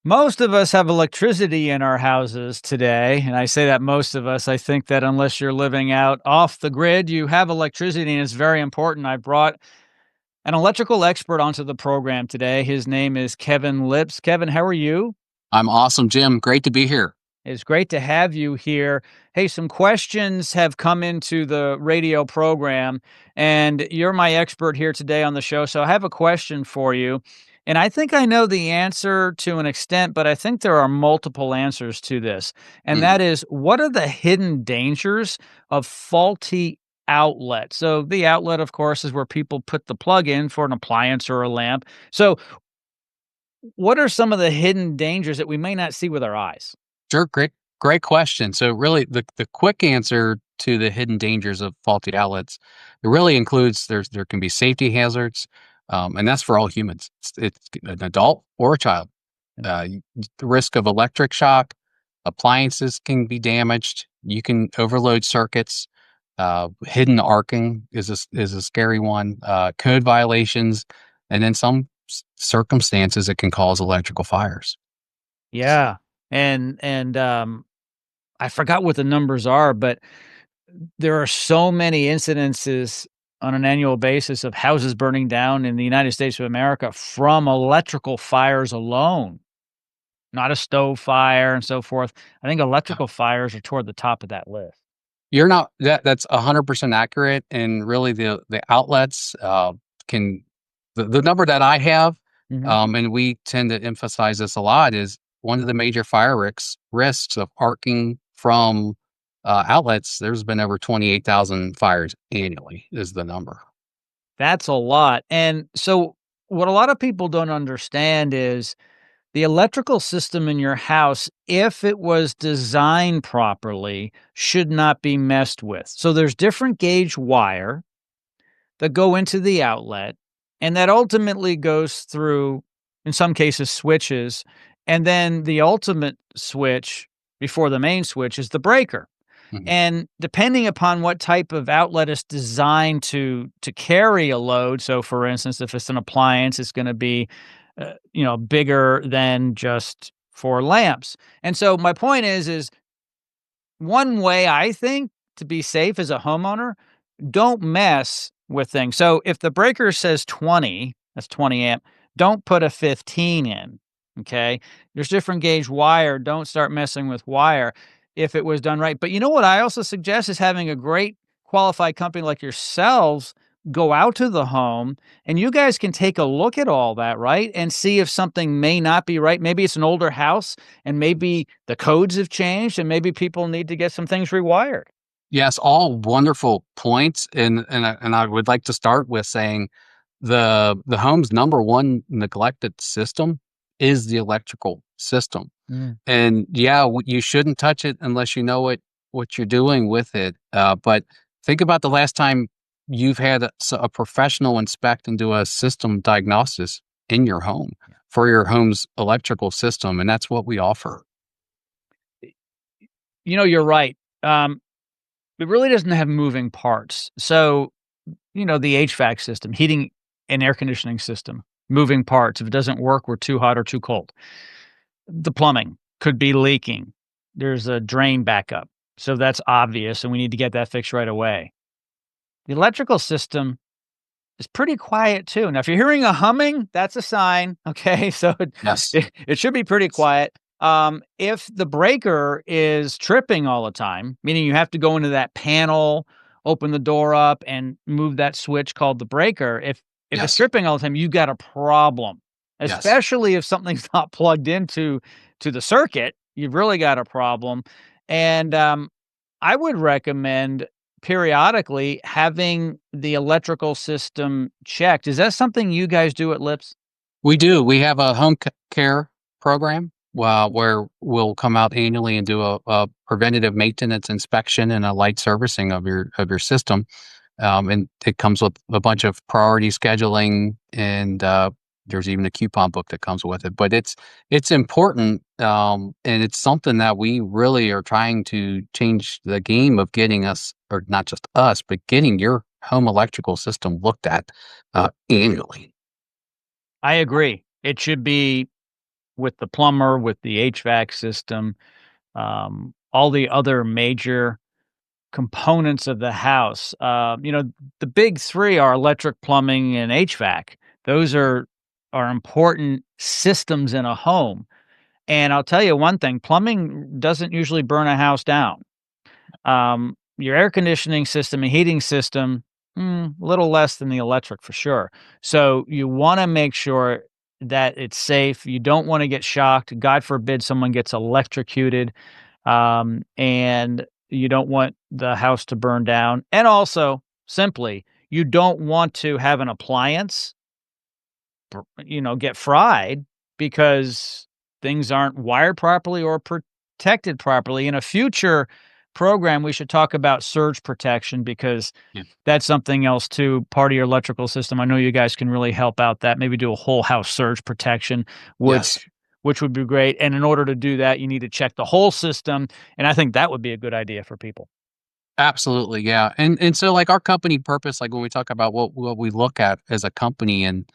Most of us have electricity in our houses today, and I say that most of us. I think that unless you're living out off the grid, you have electricity, and it's very important. I brought an electrical expert onto the program today. His name is Kevin Lips. Kevin, how are you? I'm awesome, Jim. Great to be here. It's great to have you here. Hey, some questions have come into the radio program, and you're my expert here today on the show. So I have a question for you. And I think I know the answer to an extent, but I think there are multiple answers to this. And Mhm. that is, what are the hidden dangers of faulty outlets? So the outlet, of course, is where people put the plug in for an appliance or a lamp. So what are some of the hidden dangers that we may not see with our eyes? Sure, great question. So really the quick answer to the hidden dangers of faulty outlets, it really includes there can be safety hazards, and that's for all humans. It's an adult or a child. The risk of electric shock, appliances can be damaged. You can overload circuits. Hidden arcing is a scary one. Code violations, and in some circumstances, it can cause electrical fires. Yeah. And I forgot what the numbers are, but there are so many incidences on an annual basis of houses burning down in the United States of America from electrical fires alone, not a stove fire and so forth. I think electrical fires are toward the top of that list. You're not that's 100% accurate, and really the outlets, can the number that I have, Mhm. and we tend to emphasize this a lot, is one of the major fire risks of arcing from, outlets. There's been over 28,000 fires annually is the number. That's a lot. And so what a lot of people don't understand is the electrical system in your house, if it was designed properly, should not be messed with. So there's different gauge wire that go into the outlet, and that ultimately goes through, in some cases, switches, and then the ultimate switch before the main switch is the breaker. Mhm. And depending upon what type of outlet is designed to carry a load, so for instance, if it's an appliance, it's going to be, bigger than just for lamps. And so my point is one way I think to be safe as a homeowner, don't mess with things. So if the breaker says 20, that's 20 amp, don't put a 15 in. Okay. There's different gauge wire. Don't start messing with wire if it was done right. But you know what I also suggest is having a great qualified company like yourselves go out to the home and you guys can take a look at all that, right? And see if something may not be right. Maybe it's an older house and maybe the codes have changed and maybe people need to get some things rewired. Yes, all wonderful points, and I would like to start with saying the home's number one neglected system is the electrical system. Mm. And yeah, you shouldn't touch it unless you know what you're doing with it. But think about the last time you've had a professional inspect and do a system diagnosis in your home for your home's electrical system, and that's what we offer. You're right. It really doesn't have moving parts. So, the HVAC system, heating and air conditioning system, moving parts. If it doesn't work, we're too hot or too cold. The plumbing could be leaking. There's a drain backup. So that's obvious, and we need to get that fixed right away. The electrical system is pretty quiet too. Now, if you're hearing a humming, that's a sign. Okay. So it, Yes. it should be pretty quiet. If the breaker is tripping all the time, meaning you have to go into that panel, open the door up, and move that switch called the breaker. If it's Yes. tripping all the time, you got a problem. Yes. Especially if something's not plugged into the circuit, you've really got a problem. And I would recommend periodically having the electrical system checked. Is that something you guys do at Lips? We do. We have a care program, where we'll come out annually and do a preventative maintenance inspection and a light servicing of your system. And it comes with a bunch of priority scheduling, and there's even a coupon book that comes with it. But it's important, and it's something that we really are trying to change the game of getting us, or not just us, but getting your home electrical system looked at annually. I agree. It should be with the plumber, with the HVAC system, all the other major components of the house. The big 3 are electric, plumbing, and HVAC. Those are important systems in a home, and I'll tell you one thing, plumbing doesn't usually burn a house down. Your air conditioning system and heating system, a little less than the electric for sure. So you wanna make sure that it's safe. You don't wanna get shocked. God forbid someone gets electrocuted, and you don't want the house to burn down. And also, simply, you don't want to have an appliance get fried because things aren't wired properly or protected properly. In a future program, we should talk about surge protection because Yeah. that's something else too, part of your electrical system. I know you guys can really help out that. Maybe do a whole house surge protection, Yes. which would be great. And in order to do that, you need to check the whole system. And I think that would be a good idea for people. Absolutely, yeah, and so, like, our company purpose, like, when we talk about what we look at as a company, and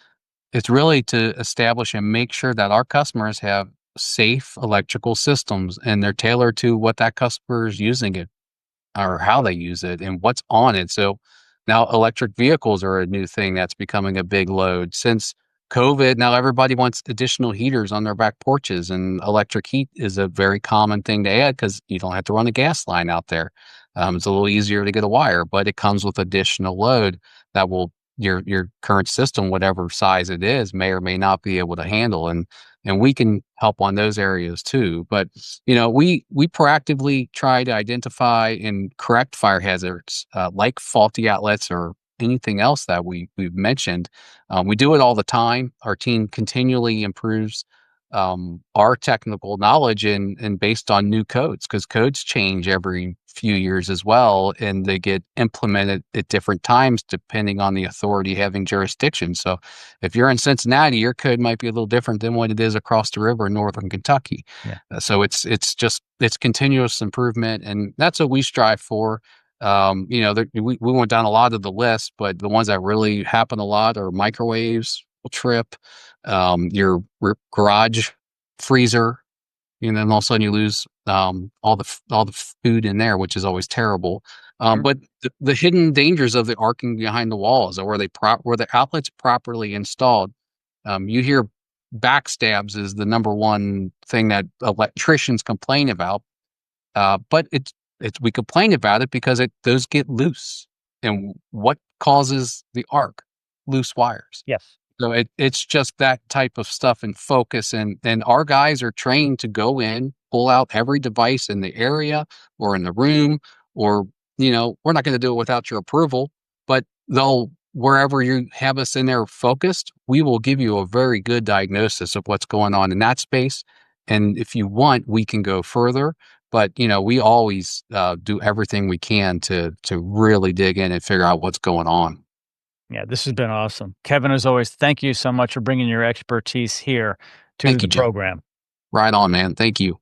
it's really to establish and make sure that our customers have safe electrical systems, and they're tailored to what that customer is using it, or how they use it and what's on it. So now electric vehicles are a new thing that's becoming a big load. Since COVID, now everybody wants additional heaters on their back porches, and electric heat is a very common thing to add because you don't have to run a gas line out there. It's a little easier to get a wire, but it comes with additional load that will your current system, whatever size it is, may or may not be able to handle. And we can help on those areas too. But we proactively try to identify and correct fire hazards, like faulty outlets or anything else that we've mentioned. We do it all the time. Our team continually improves our technical knowledge and based on new codes, because codes change every few years as well, and they get implemented at different times depending on the authority having jurisdiction. So if you're in Cincinnati, your code might be a little different than what it is across the river in northern Kentucky. Yeah. So it's continuous improvement, and that's what we strive for. We went down a lot of the list, but the ones that really happen a lot are microwaves will trip, your garage freezer, and then all of a sudden you lose all the food in there, which is always terrible. Sure. But the hidden dangers of the arcing behind the walls, or where the outlets properly installed. You hear backstabs is the number one thing that electricians complain about, but it's we complain about it because those get loose, and what causes the arc? Loose wires. Yes. So it's just that type of stuff and focus, and our guys are trained to go in, pull out every device in the area or in the room, or we're not going to do it without your approval, but they'll wherever you have us in there focused, we will give you a very good diagnosis of what's going on in that space. And if you want, we can go further. But we always do everything we can to really dig in and figure out what's going on. Yeah, this has been awesome. Kevin, as always, thank you so much for bringing your expertise here to Thank the you, Joe. program. Right on, man. Thank you.